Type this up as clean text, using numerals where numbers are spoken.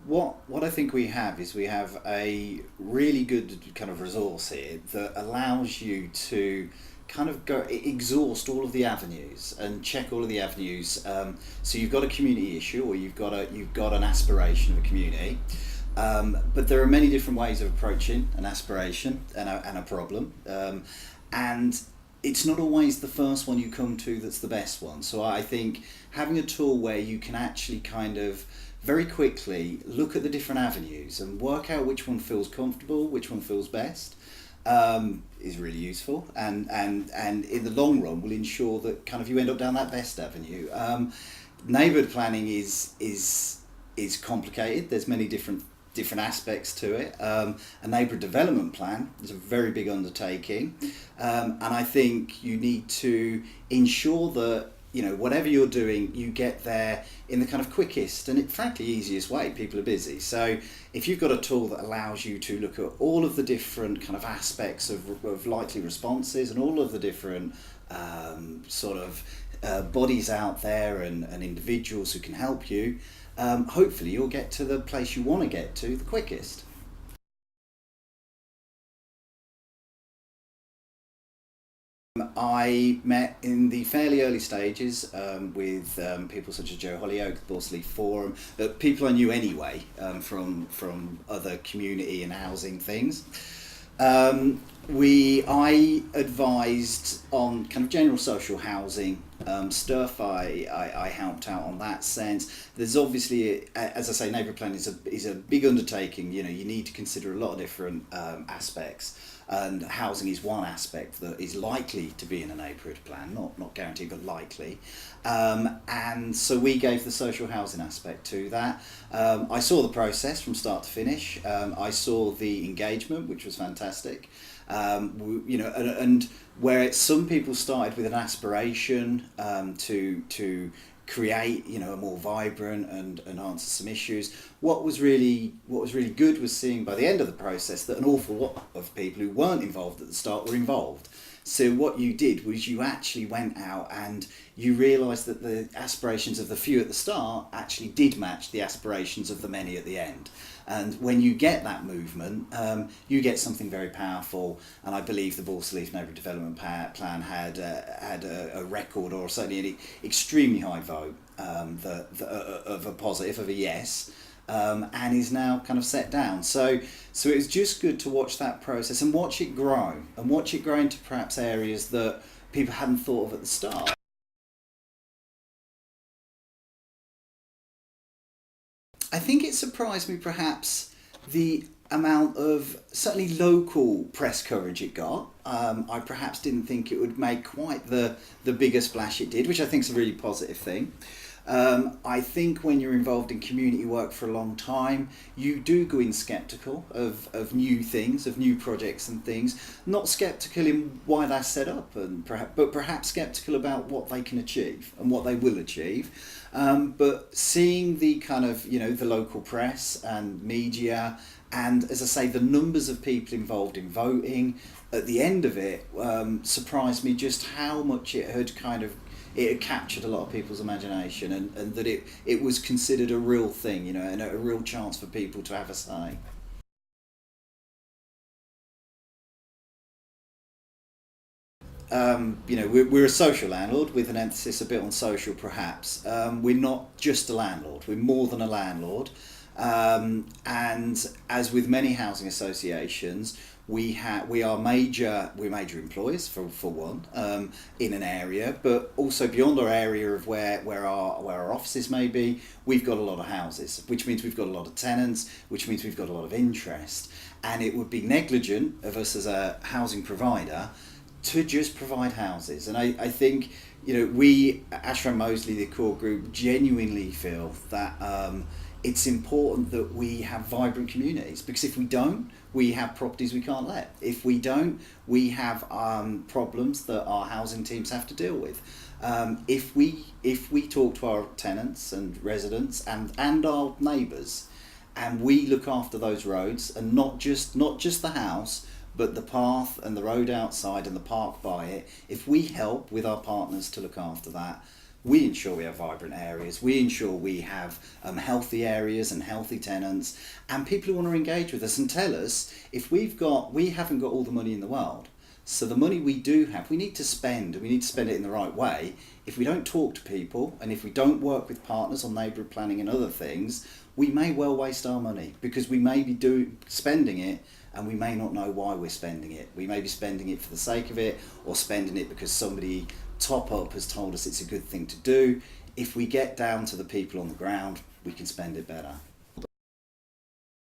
what I think we have is we have a really good kind of resource here that allows you to kind of go exhaust all of the avenues and check all of the avenues. So you've got a community issue, or you've got an aspiration of a community. But there are many different ways of approaching an aspiration and a problem, and it's not always the first one you come to that's the best one. So I think having a tool where you can actually kind of very quickly look at the different avenues and work out which one feels comfortable, which one feels best, is really useful, and in the long run will ensure that kind of you end up down that best avenue. Neighbourhood planning is complicated. There's many different aspects to it. A neighbourhood development plan is a very big undertaking, and I think you need to ensure that whatever you're doing, you get there in the kind of quickest and frankly easiest way. People are busy, so if you've got a tool that allows you to look at all of the different kind of aspects of likely responses and all of the different bodies out there and individuals who can help you, hopefully you'll get to the place you want to get to the quickest. I met in the fairly early stages with people such as Joe Hollyoak, the Balsall Heath Forum, people I knew anyway from other community and housing things. I advised on kind of general social housing stuff. I helped out on that sense. There's obviously, as I say, neighbourhood planning is a big undertaking. You need to consider a lot of different aspects, and housing is one aspect that is likely to be in a neighbourhood plan, not guaranteed, but likely. And so we gave the social housing aspect to that. I saw the process from start to finish. I saw the engagement, which was fantastic. And where some people started with an aspiration to create a more vibrant and answer some issues. What was really good was seeing by the end of the process that an awful lot of people who weren't involved at the start were involved. So what you did was you actually went out and you realised that the aspirations of the few at the start actually did match the aspirations of the many at the end. And when you get that movement, you get something very powerful. And I believe the Balsall Heath Neighbourhood Development Plan had a record, or certainly an extremely high vote of a positive, of a yes. And is now kind of set down. So it was just good to watch that process and watch it grow into perhaps areas that people hadn't thought of at the start. I think it surprised me perhaps the amount of certainly local press coverage it got. I perhaps didn't think it would make quite the bigger splash it did, which I think is a really positive thing. I think when you're involved in community work for a long time, you do go in sceptical of new things, of new projects and things. Not sceptical in why they're set up, but perhaps sceptical about what they can achieve and what they will achieve. But seeing the kind of the local press and media, and as I say, the numbers of people involved in voting at the end of it surprised me just how much it had captured a lot of people's imagination, and that it was considered a real thing, and a real chance for people to have a say. We're a social landlord with an emphasis a bit on social perhaps. We're not just a landlord, we're more than a landlord. And as with many housing associations, we're major employers for one, in an area, but also beyond our area of where our offices may be, we've got a lot of houses, which means we've got a lot of tenants, which means we've got a lot of interest, and it would be negligent of us as a housing provider to just provide houses. And I think we Ashram Mosely, the core group, genuinely feel that it's important that we have vibrant communities, because if we don't, we have properties we can't let. If we don't, we have problems that our housing teams have to deal with. If we talk to our tenants and residents and our neighbours, and we look after those roads, and not just the house, but the path and the road outside and the park by it, if we help with our partners to look after that, we ensure we have vibrant areas, we ensure we have healthy areas and healthy tenants, and people who want to engage with us and tell us if we haven't got all the money in the world. So the money we do have, we need to spend it in the right way. If we don't talk to people and if we don't work with partners on neighbourhood planning and other things, we may well waste our money because we may be spending it and we may not know why we're spending it. We may be spending it for the sake of it or spending it because somebody top up has told us it's a good thing to do. If we get down to the people on the ground, we can spend it better.